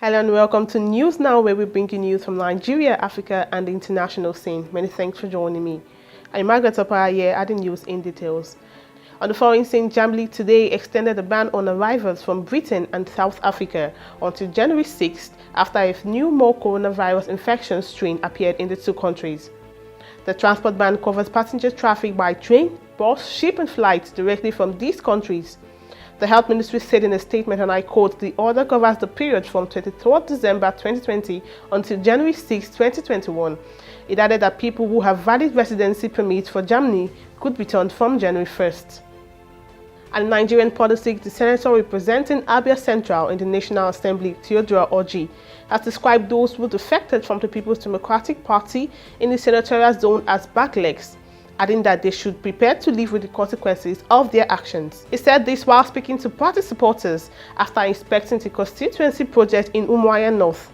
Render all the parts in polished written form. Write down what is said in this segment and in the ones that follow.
Hello and welcome to News Now, where we bring you news from Nigeria, Africa and the international scene. Many thanks for joining me. I'm Margaret Opara here, adding news in details. On the foreign scene, Germany today extended the ban on arrivals from Britain and South Africa until January 6th after a new more coronavirus infection strain appeared in the two countries. The transport ban covers passenger traffic by train, bus, ship and flights directly from these countries. The Health Ministry said in a statement, and I quote, "The order covers the period from 23rd December 2020 until January 6, 2021. It added that people who have valid residency permits for Germany could return from January 1st. And Nigerian politics, the senator representing Abia Central in the National Assembly, Theodore Orji, has described those who defected from the People's Democratic Party in the Senatorial zone as Blacklegs, adding that they should prepare to live with the consequences of their actions. He said this while speaking to party supporters after inspecting the constituency project in Umuahia North.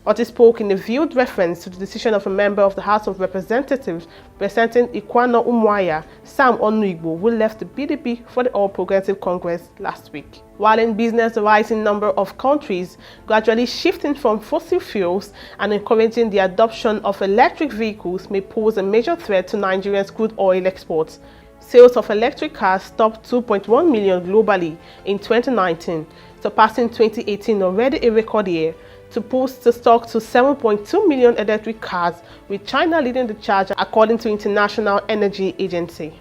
Orji spoke in a veiled reference to the decision of a member of the House of Representatives representing Ikwano Umuahia, Sam Onuigbo, who left the PDP for the All Progressive Congress last week. While in business, the rising number of countries gradually shifting from fossil fuels and encouraging the adoption of electric vehicles may pose a major threat to Nigeria's crude oil exports. Sales of electric cars topped 2.1 million globally in 2019, surpassing 2018 already a record year, to boost the stock to 7.2 million electric cars, with China leading the charge according to International Energy Agency.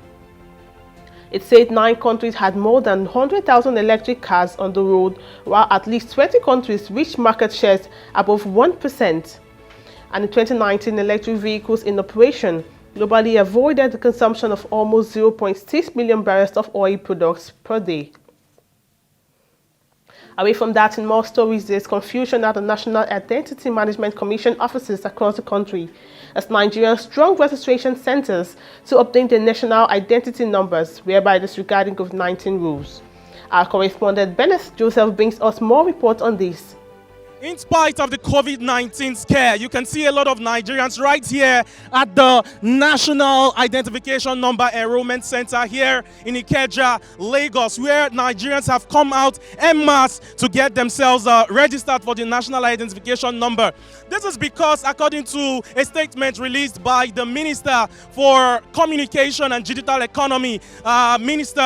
It said 9 countries had more than 100,000 electric cars on the road, while at least 20 countries reached market shares above 1%. And in 2019, electric vehicles in operation globally avoided the consumption of almost 0.6 million barrels of oil products per day. Away from that, in more stories, there's confusion at the National Identity Management Commission offices across the country as Nigerians strong registration centers to obtain their national identity numbers, whereby disregarding COVID-19 rules. Our correspondent Bennett Joseph brings us more reports on this. In spite of the COVID-19 scare, you can see a lot of Nigerians right here at the National Identification Number Enrollment Center here in Ikeja, Lagos, where Nigerians have come out en masse to get themselves registered for the National Identification Number. This is because, according to a statement released by the Minister for Communication and Digital Economy, Minister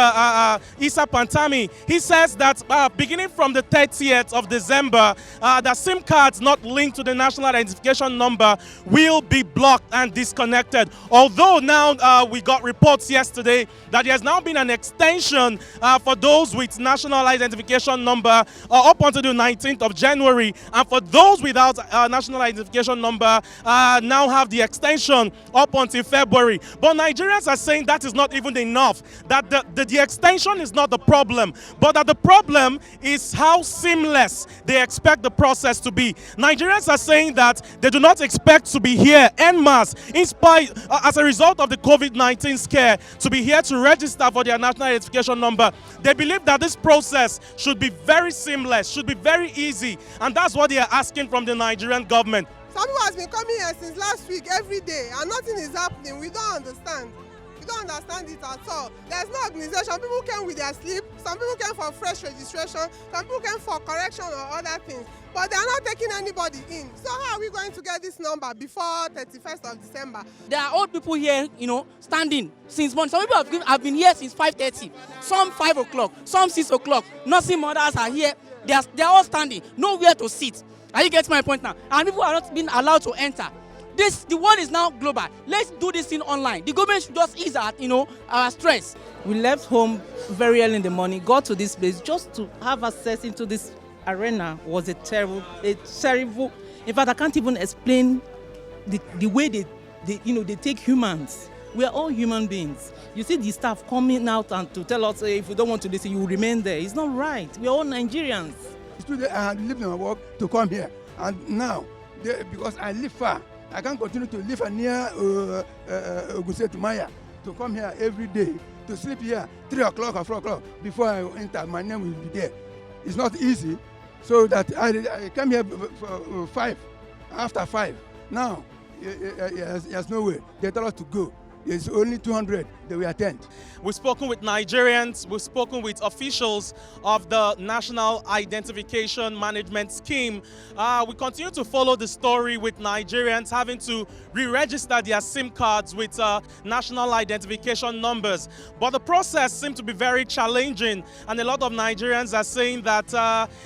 Issa Pantami, he says that beginning from the 30th of December, that SIM cards not linked to the National Identification Number will be blocked and disconnected. Although now we got reports yesterday that there has now been an extension for those with National Identification Number up until the 19th of January, and for those without National Identification Number now have the extension up until February. But Nigerians are saying that is not even enough, that the extension is not the problem, but that the problem is how seamless they expect the process to be. Nigerians are saying that they do not expect to be here en masse in spite as a result of the COVID-19 scare to be here to register for their national identification number. They believe that this process should be very seamless, should be very easy, and that's what they are asking from the Nigerian government. Some people has been coming here since last week every day and nothing is happening. We don't understand. We don't understand it at all. There's no organization. People came with their sleep. Some people came for fresh registration. Some people came for correction or other things. But they are not taking anybody in. So how are we going to get this number before 31st of December? There are old people here, standing since morning. Some people have been here since 5:30. Some 5 o'clock. Some 6 o'clock. Nursing mothers are here. They are all standing. Nowhere to sit. Are you getting my point now? And people are not being allowed to enter. The world is now global. Let's do this thing online. The government should just ease our stress. We left home very early in the morning, got to this place just to have access into this arena was a terrible. In fact, I can't even explain the way they take humans. We are all human beings. You see the staff coming out and to tell us, hey, if you don't want to listen, you will remain there. It's not right. We are all Nigerians. Today I had lived my work to come here, and now because I live far, I can't continue to live near Oguse to Maya, to come here every day, to sleep here 3 o'clock or 4 o'clock before I enter. My name will be there. It's not easy, so that I came here for 5, after 5. Now, there's no way. They tell us to go. There's only 200 that we attend. We've spoken with Nigerians, we've spoken with officials of the National Identification Management Scheme. We continue to follow the story with Nigerians having to re-register their SIM cards with national identification numbers. But the process seems to be very challenging, and a lot of Nigerians are saying that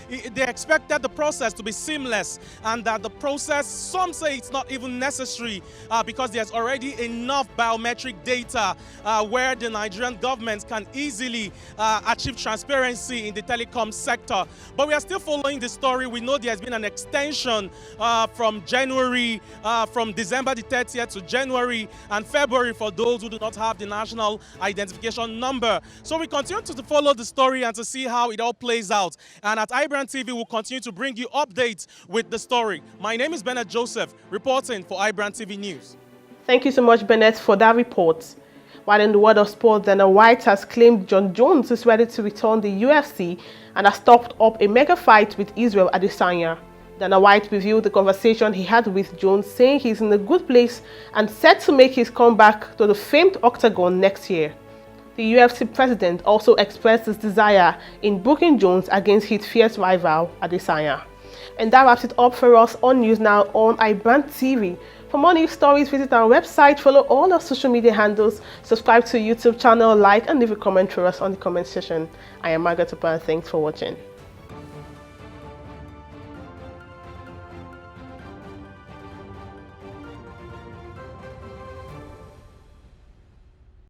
they expected the process to be seamless, and that the process, some say it's not even necessary because there's already enough biometric data where the Nigerian government can easily achieve transparency in the telecom sector. But we are still following the story. We know there's been an extension from January, from December the 30th to January and February for those who do not have the national identification number. So we continue to follow the story and to see how it all plays out. And at iBrandTV, we'll continue to bring you updates with the story. My name is Bennett Joseph, reporting for iBrandTV News. Thank you so much, Bennett, for that report. While in the world of sports, Dana White has claimed John Jones is ready to return to the UFC and has stopped up a mega fight with Israel Adesanya. Dana White revealed the conversation he had with Jones, saying he's in a good place and set to make his comeback to the famed octagon next year. The UFC president also expressed his desire in booking Jones against his fierce rival Adesanya. And that wraps it up for us on News Now on iBrandTV. For more news stories, visit our website, follow all our social media handles, subscribe to our YouTube channel, like and leave a comment for us on the comment section. I am Margaret Opa, thanks for watching.